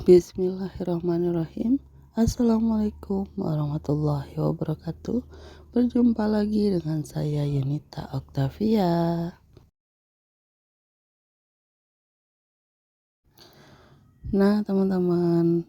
Bismillahirrahmanirrahim. Assalamualaikum warahmatullahi wabarakatuh. Berjumpa lagi dengan saya Yunita Octavia. Nah teman-teman,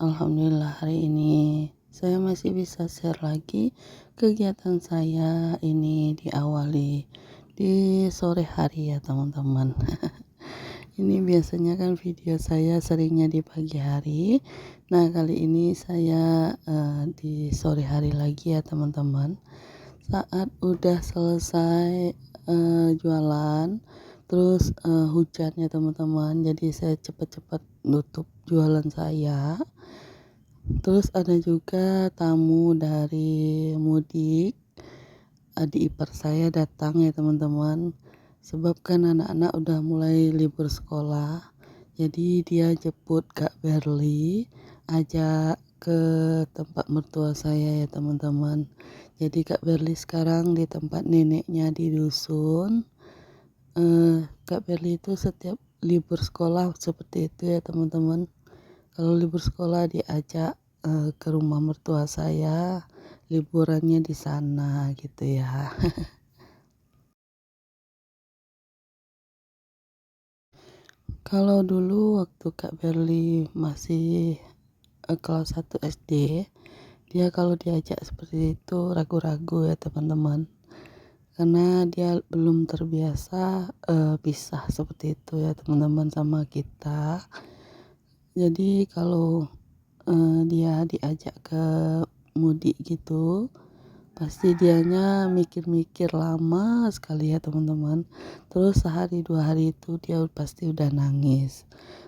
alhamdulillah hari ini saya masih bisa share lagi kegiatan saya. Ini diawali di sore hari ya teman-teman. Ini biasanya kan video saya seringnya di pagi hari. Nah kali ini saya di sore hari lagi ya teman-teman. Saat udah selesai jualan, terus hujan ya teman-teman. Jadi saya cepet-cepet nutup jualan saya. Terus ada juga tamu dari mudik, adik ipar saya datang ya teman-teman. Sebab kan anak-anak udah mulai libur sekolah, jadi dia jemput Kak Berli, ajak ke tempat mertua saya ya teman-teman. Jadi Kak Berli sekarang di tempat neneknya di dusun. Kak Berli itu setiap libur sekolah seperti itu ya teman-teman. Kalau libur sekolah diajak ke rumah mertua saya, liburannya di sana gitu ya. Kalau dulu waktu Kak Berli masih kelas 1 SD, dia kalau diajak seperti itu ragu-ragu ya teman-teman. Karena dia belum terbiasa pisah seperti itu ya teman-teman sama kita. Jadi kalau dia diajak ke mudik gitu, pasti dianya mikir-mikir lama sekali ya teman-teman. Terus sehari 2 hari itu dia pasti udah nangis.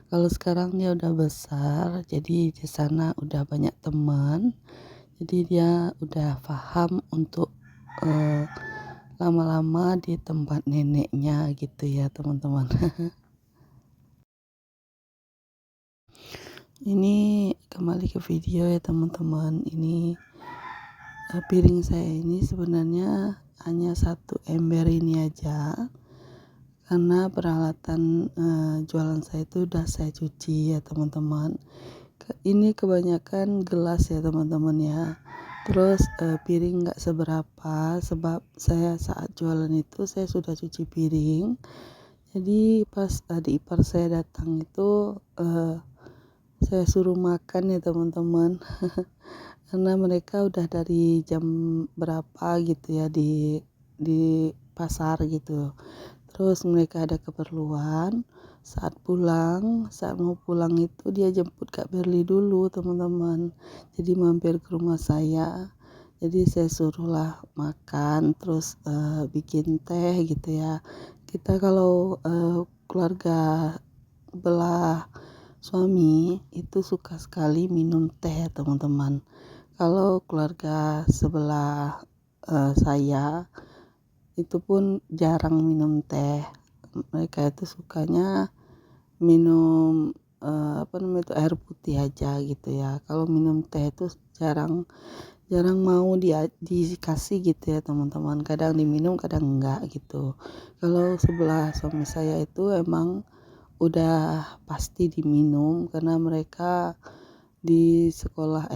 Kalau sekarang dia udah besar, jadi di sana udah banyak teman, jadi dia udah paham untuk lama-lama di tempat neneknya gitu ya teman-teman. Ini kembali ke video ya teman-teman. Ini piring saya ini sebenarnya hanya 1 ember ini aja, karena peralatan jualan saya itu udah saya cuci ya teman-teman. Ini kebanyakan gelas ya teman-teman ya. Terus piring nggak seberapa, sebab saya saat jualan itu saya sudah cuci piring. Jadi pas adik ipar saya datang itu saya suruh makan ya teman-teman. Karena mereka udah dari jam berapa gitu ya di pasar gitu. Terus mereka ada keperluan, saat mau pulang itu dia jemput Kak Berli dulu teman-teman. Jadi mampir ke rumah saya. Jadi saya suruhlah makan, terus bikin teh gitu ya. Kita kalau keluarga belah suami itu suka sekali minum teh teman-teman. Kalau keluarga sebelah saya itu pun jarang minum teh. Mereka itu sukanya minum air putih aja gitu ya. Kalau minum teh itu jarang mau dikasih gitu ya teman-teman. Kadang diminum kadang enggak gitu. Kalau sebelah suami saya itu emang udah pasti diminum, karena mereka di sekolah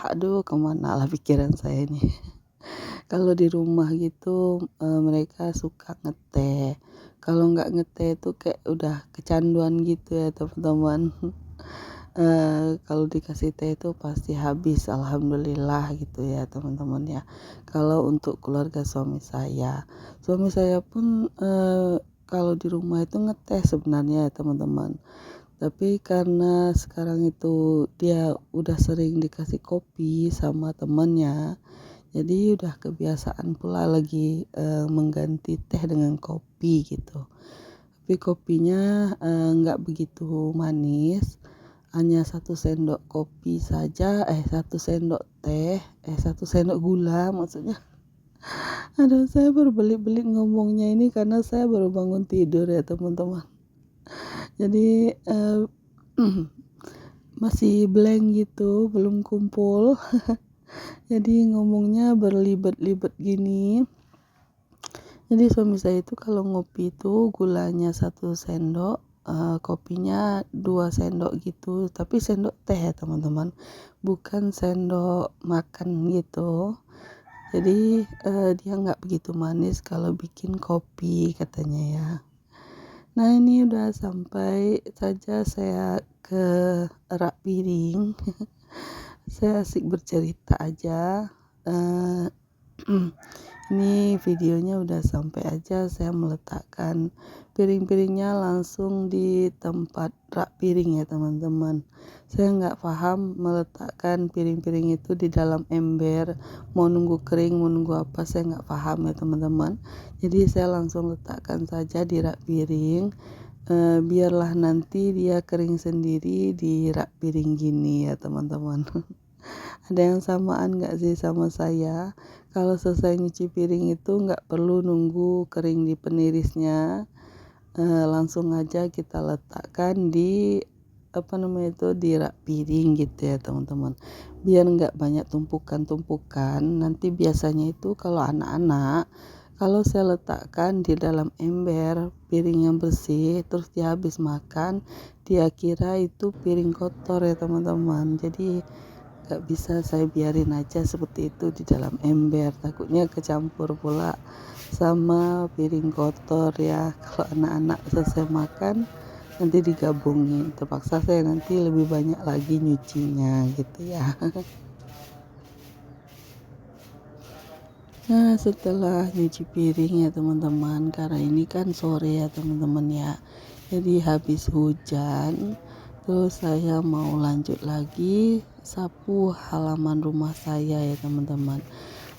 aduh kemana lah pikiran saya ini. Kalau di rumah gitu mereka suka ngeteh. Kalau nggak ngeteh itu kayak udah kecanduan gitu ya teman-teman. Kalau dikasih teh itu pasti habis, alhamdulillah gitu ya teman-teman ya. Kalau untuk keluarga suami saya pun kalau di rumah itu ngeteh sebenarnya ya teman-teman. Tapi karena sekarang itu dia udah sering dikasih kopi sama temannya, jadi udah kebiasaan pula lagi mengganti teh dengan kopi gitu. Tapi kopinya nggak begitu manis, hanya 1 sendok kopi saja, 1 sendok teh, 1 sendok gula maksudnya. Aduh, saya berbelit-belit ngomongnya ini karena saya baru bangun tidur ya teman-teman. Jadi masih blank gitu, belum kumpul. Jadi ngomongnya berlibet-libet gini. Jadi suami saya itu kalau ngopi itu gulanya 1 sendok, kopinya 2 sendok gitu, tapi sendok teh ya teman-teman, bukan sendok makan gitu. Jadi dia nggak begitu manis kalau bikin kopi katanya ya. Nah ini udah sampai saja saya ke rak piring. Saya asik bercerita aja. eh, Ini videonya udah sampai aja, saya meletakkan piring-piringnya langsung di tempat rak piring ya teman-teman. Saya nggak paham meletakkan piring-piring itu di dalam ember, mau nunggu kering, mau nunggu apa, saya nggak paham ya teman-teman. Jadi saya langsung letakkan saja di rak piring, biarlah nanti dia kering sendiri di rak piring gini ya teman-teman. Ada yang samaan nggak sih sama saya? Kalau selesai nyuci piring itu nggak perlu nunggu kering di penirisnya, langsung aja kita letakkan di di rak piring gitu ya teman-teman. Biar nggak banyak tumpukan-tumpukan. Nanti biasanya itu kalau anak-anak, kalau saya letakkan di dalam ember piring yang bersih, terus dia habis makan, dia kira itu piring kotor ya teman-teman. Jadi gak bisa saya biarin aja seperti itu di dalam ember, takutnya kecampur pula sama piring kotor ya. Kalau anak-anak selesai makan nanti digabungin, terpaksa saya nanti lebih banyak lagi nyucinya gitu ya. Nah setelah nyuci piring ya teman-teman, karena ini kan sore ya teman-teman ya, jadi habis hujan, terus saya mau lanjut lagi sapu halaman rumah saya ya teman-teman.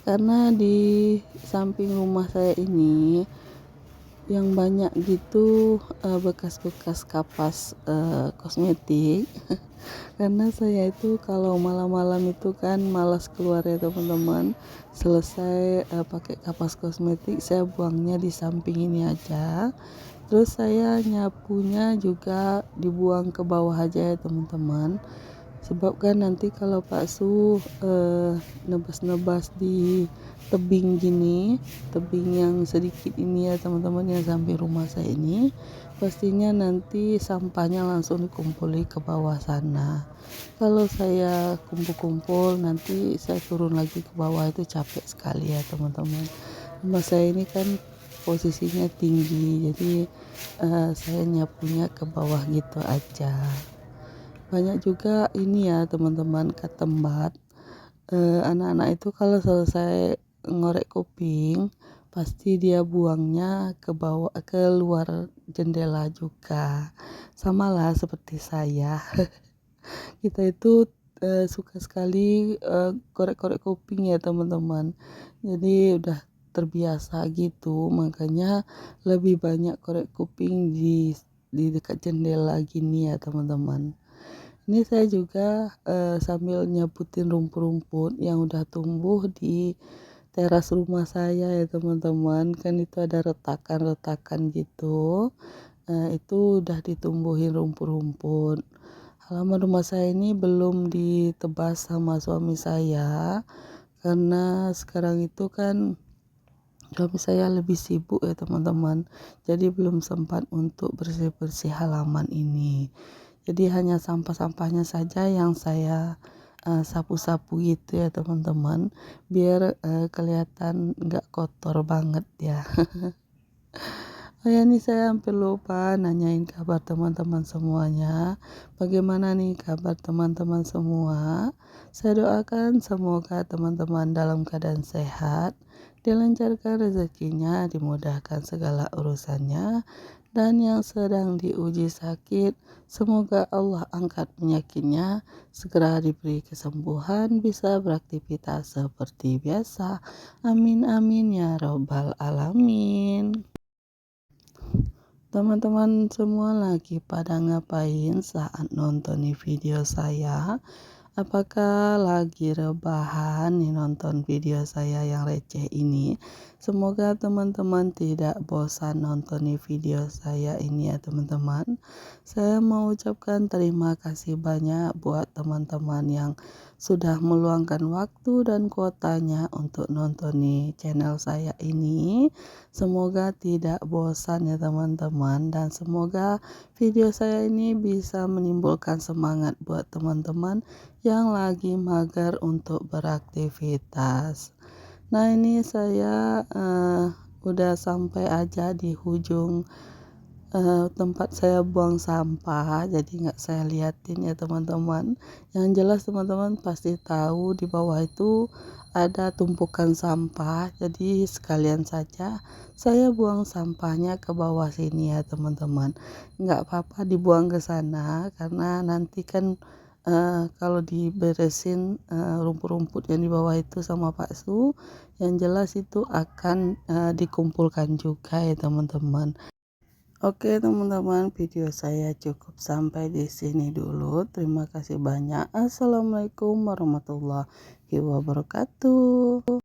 Karena di samping rumah saya ini yang banyak gitu bekas-bekas kapas kosmetik. Karena saya itu kalau malam-malam itu kan malas keluar ya teman-teman. Selesai pakai kapas kosmetik, saya buangnya di samping ini aja. Terus saya nyapunya juga dibuang ke bawah aja ya teman-teman. Sebab kan nanti kalau Pak Su nebas-nebas di tebing gini, tebing yang sedikit ini ya teman-teman, yang sampai rumah saya ini, pastinya nanti sampahnya langsung dikumpuli ke bawah sana. Kalau saya kumpul-kumpul nanti saya turun lagi ke bawah, itu capek sekali ya teman-teman. Rumah saya ini kan posisinya tinggi, jadi saya nyapunya ke bawah gitu aja. Banyak juga ini ya teman-teman ketembat, anak-anak itu kalau selesai ngorek kuping pasti dia buangnya ke bawah, ke luar jendela juga, sama lah seperti saya. Kita itu suka sekali korek-korek kuping ya teman-teman, jadi udah terbiasa gitu, makanya lebih banyak korek kuping di dekat jendela gini ya teman-teman. Ini saya juga sambil nyaputin rumput-rumput yang udah tumbuh di teras rumah saya ya teman-teman. Kan itu ada retakan-retakan gitu. Itu udah ditumbuhin rumput-rumput. Halaman rumah saya ini belum ditebas sama suami saya, karena sekarang itu kan suami saya lebih sibuk ya teman-teman. Jadi belum sempat untuk bersih-bersih halaman ini. Jadi hanya sampah-sampahnya saja yang saya sapu-sapu gitu ya teman-teman, biar kelihatan nggak kotor banget ya. Oh ya, nih saya hampir lupa nanyain kabar teman-teman semuanya. Bagaimana nih kabar teman-teman semua? Saya doakan semoga teman-teman dalam keadaan sehat, dilancarkan rezekinya, dimudahkan segala urusannya, dan yang sedang diuji sakit, semoga Allah angkat penyakitnya, segera diberi kesembuhan, bisa beraktivitas seperti biasa. Amin amin ya robbal alamin. Teman-teman semua lagi pada ngapain saat nonton video saya? Apakah lagi rebahan nih nonton video saya yang receh ini? Semoga teman-teman tidak bosan nonton video saya ini ya teman-teman. Saya mau ucapkan terima kasih banyak buat teman-teman yang sudah meluangkan waktu dan kuotanya untuk nonton channel saya ini. Semoga tidak bosan ya teman-teman, dan semoga video saya ini bisa menimbulkan semangat buat teman-teman yang lagi mager untuk beraktivitas. Nah, ini saya udah sampai aja di ujung tempat saya buang sampah, jadi nggak saya liatin ya teman-teman. Yang jelas teman-teman pasti tahu di bawah itu ada tumpukan sampah, jadi sekalian saja saya buang sampahnya ke bawah sini ya teman-teman. Nggak apa-apa dibuang ke sana, karena nanti kan kalau diberesin rumput-rumput yang di bawah itu sama Pak Su, yang jelas itu akan dikumpulkan juga ya teman-teman. Oke teman-teman, video saya cukup sampai di sini dulu. Terima kasih banyak. Assalamualaikum warahmatullahi wabarakatuh.